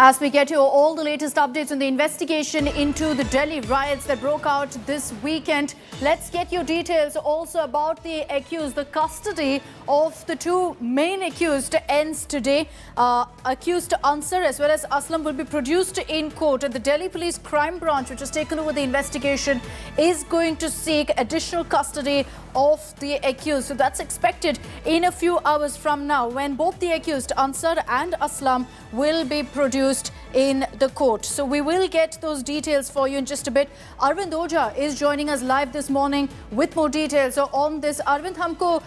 As we get you all the latest updates on the investigation into the Delhi riots that broke out this weekend, let's get you details also about the accused. The custody of the two main accused ends today. Accused Ansar as well as Aslam will be produced in court. And the Delhi Police Crime Branch, which has taken over the investigation, is going to seek additional custody of the accused. So that's expected in a few hours from now, when both the accused Ansar and Aslam will be produced in the court. So we will get those details for you in just a bit. Arvind Oja is joining us live this morning with more details on this. Arvind, हमको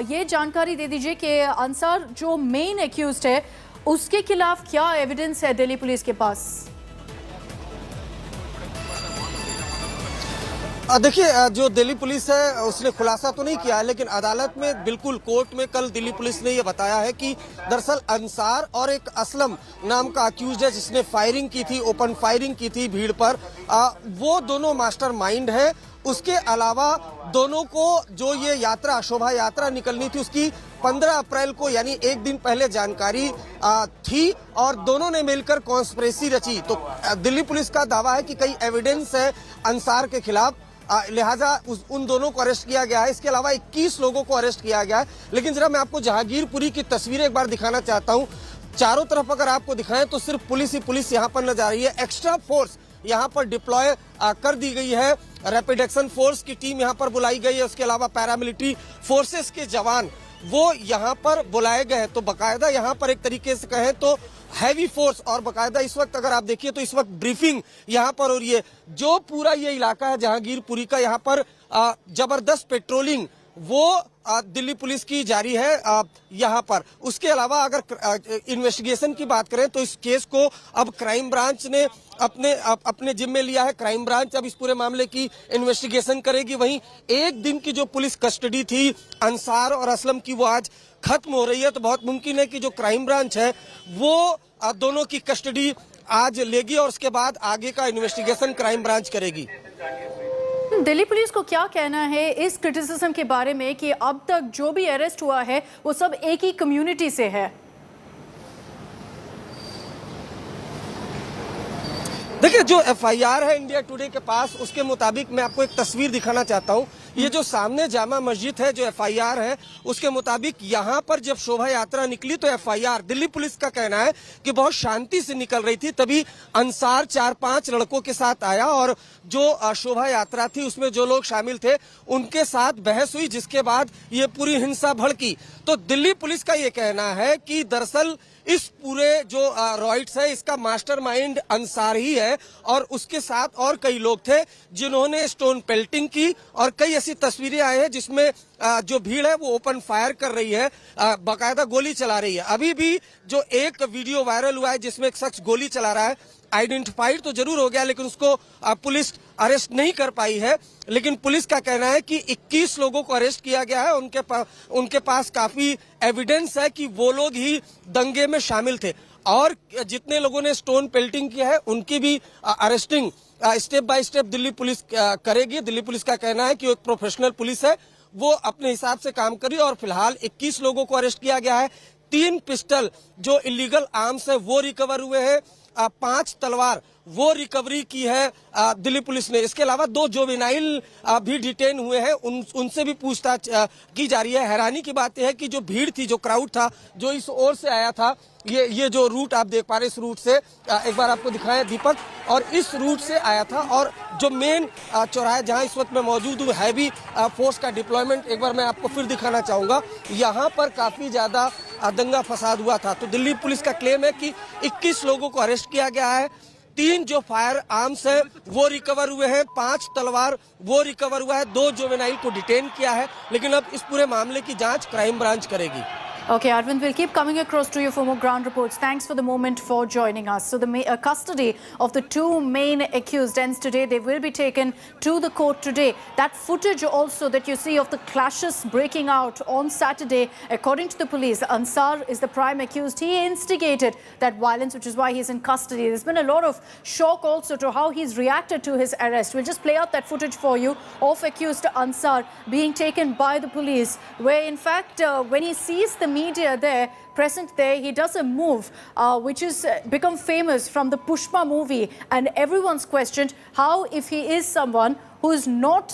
ये जानकारी दे दीजिए कि अंसार जो main accused है उसके खिलाफ क्या एविडेंस है दिल्ली पुलिस के पास? देखिए, जो दिल्ली पुलिस है उसने खुलासा तो नहीं किया है, लेकिन अदालत में बिल्कुल कोर्ट में कल दिल्ली पुलिस ने ये बताया है कि दरअसल अंसार और एक असलम नाम का अक्यूज है जिसने फायरिंग की थी, ओपन फायरिंग की थी भीड़ पर, वो दोनों मास्टरमाइंड है। उसके अलावा दोनों को जो ये यात्रा शोभा यात्रा निकलनी थी उसकी 15 अप्रैल को यानी एक दिन पहले जानकारी थी और दोनों ने मिलकर कॉन्स्पिरेसी रची। तो दिल्ली पुलिस का दावा है कि कई एविडेंस है अंसार के खिलाफ, लिहाजा उन दोनों को अरेस्ट किया गया है। इसके अलावा 21 लोगों को अरेस्ट किया गया है। लेकिन जरा मैं आपको जहांगीरपुरी की तस्वीरें एक बार दिखाना चाहता हूं। चारों तरफ अगर आपको दिखाएं तो सिर्फ पुलिस ही पुलिस यहां पर नजर आ रही है। एक्स्ट्रा फोर्स यहां पर डिप्लॉय कर दी गई है। रैपिड एक्शन फोर्स की टीम यहां पर बुलाई गई है। उसके अलावा पैरामिलिट्री फोर्सेस के जवान वो यहां पर बुलाए गए हैं। तो बाकायदा यहां पर एक तरीके से कहें तो हैवी फोर्स और बाकायदा इस वक्त अगर आप देखिए तो इस वक्त ब्रीफिंग यहां पर हो रही है। जो पूरा ये इलाका है जहांगीरपुरी का, यहां पर जबरदस्त पेट्रोलिंग वो दिल्ली पुलिस की जारी है यहां पर। उसके अलावा अगर इन्वेस्टिगेशन की बात करें तो इस केस को अब क्राइम ब्रांच ने अपने जिम्मे लिया है। क्राइम ब्रांच अब इस पूरे मामले की इन्वेस्टिगेशन करेगी। वहीं एक दिन की जो पुलिस कस्टडी थी अंसार और असलम की वो आज खत्म हो रही है। तो बहुत मुमकिन है कि जो क्राइम ब्रांच है वो दोनों की कस्टडी आज लेगी और उसके बाद आगे का इन्वेस्टिगेशन क्राइम ब्रांच करेगी। दिल्ली पुलिस को क्या कहना है इस क्रिटिसिज्म के बारे में कि अब तक जो भी अरेस्ट हुआ है वो सब एक ही कम्युनिटी से है? देखिए, जो एफआईआर है इंडिया टुडे के पास उसके मुताबिक मैं आपको एक तस्वीर दिखाना चाहता हूं। ये जो सामने जामा मस्जिद है, जो एफआईआर है उसके मुताबिक यहां पर जब शोभा यात्रा निकली तो एफआईआर दिल्ली पुलिस का कहना है कि बहुत शांति से निकल रही थी। तभी अंसार 4-5 लड़कों के साथ आया और जो शोभा यात्रा थी उसमें जो लोग शामिल थे उनके साथ बहस हुई, जिसके बाद ये पूरी हिंसा भड़की। तो दिल्ली पुलिस का ये कहना है कि दरअसल इस पूरे जो रॉइट्स है इसका मास्टरमाइंड अंसार ही है और उसके साथ और कई लोग थे जिन्होंने स्टोन पेल्टिंग की और कई ऐसी तस्वीरें आई हैं जिसमें जो भीड़ है वो ओपन फायर कर रही है, बाकायदा गोली चला रही है। अभी भी जो एक वीडियो वायरल हुआ है जिसमें एक शख्स गोली चला रहा है, आइडेंटिफाइड तो जरूर हो गया लेकिन उसको पुलिस अरेस्ट नहीं कर पाई है। लेकिन पुलिस का कहना है कि 21 लोगों को अरेस्ट किया गया है। उनके पास काफी एविडेंस है कि वो लोग ही दंगे में शामिल थे और जितने लोगों ने स्टोन पेल्टिंग किया है उनकी भी arresting step by step Delhi police करेगी। दिल्ली पुलिस का कहना है कि एक प्रोफेशनल पुलिस है, वो अपने हिसाब से काम करी और फिलहाल 21 लोगों को अरेस्ट किया गया है। 3 पिस्टल जो इलीगल आर्म्स है वो रिकवर हुए हैं, 5 तलवार वो रिकवरी की है दिल्ली पुलिस ने। इसके अलावा 2 जुवेनाइल भी डिटेन हुए हैं, उनसे भी पूछताछ की जा रही है। हैरानी की बात यह है कि जो भीड़ थी, जो क्राउड था, जो इस ओर से आया था, ये जो रूट आप देख पा रहे हैं, इस रूट से एक बार आपको दिखाएं दीपक, और इस रूट से आया था और जो मेन चौराहा जहां इस वक्त मैं मौजूद हूँ, हैवी फोर्स का डिप्लॉयमेंट एक बार मैं आपको फिर दिखाना चाहूंगा। यहाँ पर काफी ज्यादा दंगा फसाद हुआ था। तो दिल्ली पुलिस का क्लेम है कि 21 लोगों को अरेस्ट किया गया है। 3 जो फायर आर्म्स है वो रिकवर हुए हैं, 5 तलवार वो रिकवर हुआ है, 2 जुवेनाइल को डिटेन किया है। लेकिन अब इस पूरे मामले की जांच क्राइम ब्रांच करेगी। Okay, Arvind, we'll keep coming across to you for more ground reports. Thanks for the moment for joining us. So the custody of the two main accused ends today. They will be taken to the court today. That footage also that you see of the clashes breaking out on Saturday, according to the police, Ansar is the prime accused. He instigated that violence, which is why he's in custody. There's been a lot of shock also to how he's reacted to his arrest. We'll just play out that footage for you of accused Ansar being taken by the police, where in fact when he sees the media there, present there, he does a move which is become famous from the Pushpa movie, and everyone's questioned how, if he is someone who is not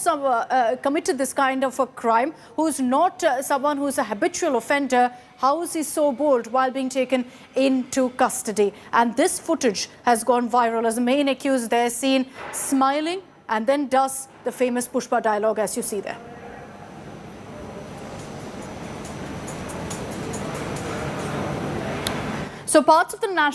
committed this kind of a crime, who is not someone who is a habitual offender, how is he so bold while being taken into custody? And this footage has gone viral as the main accused there seen smiling and then does the famous Pushpa dialogue as you see there. So parts of the national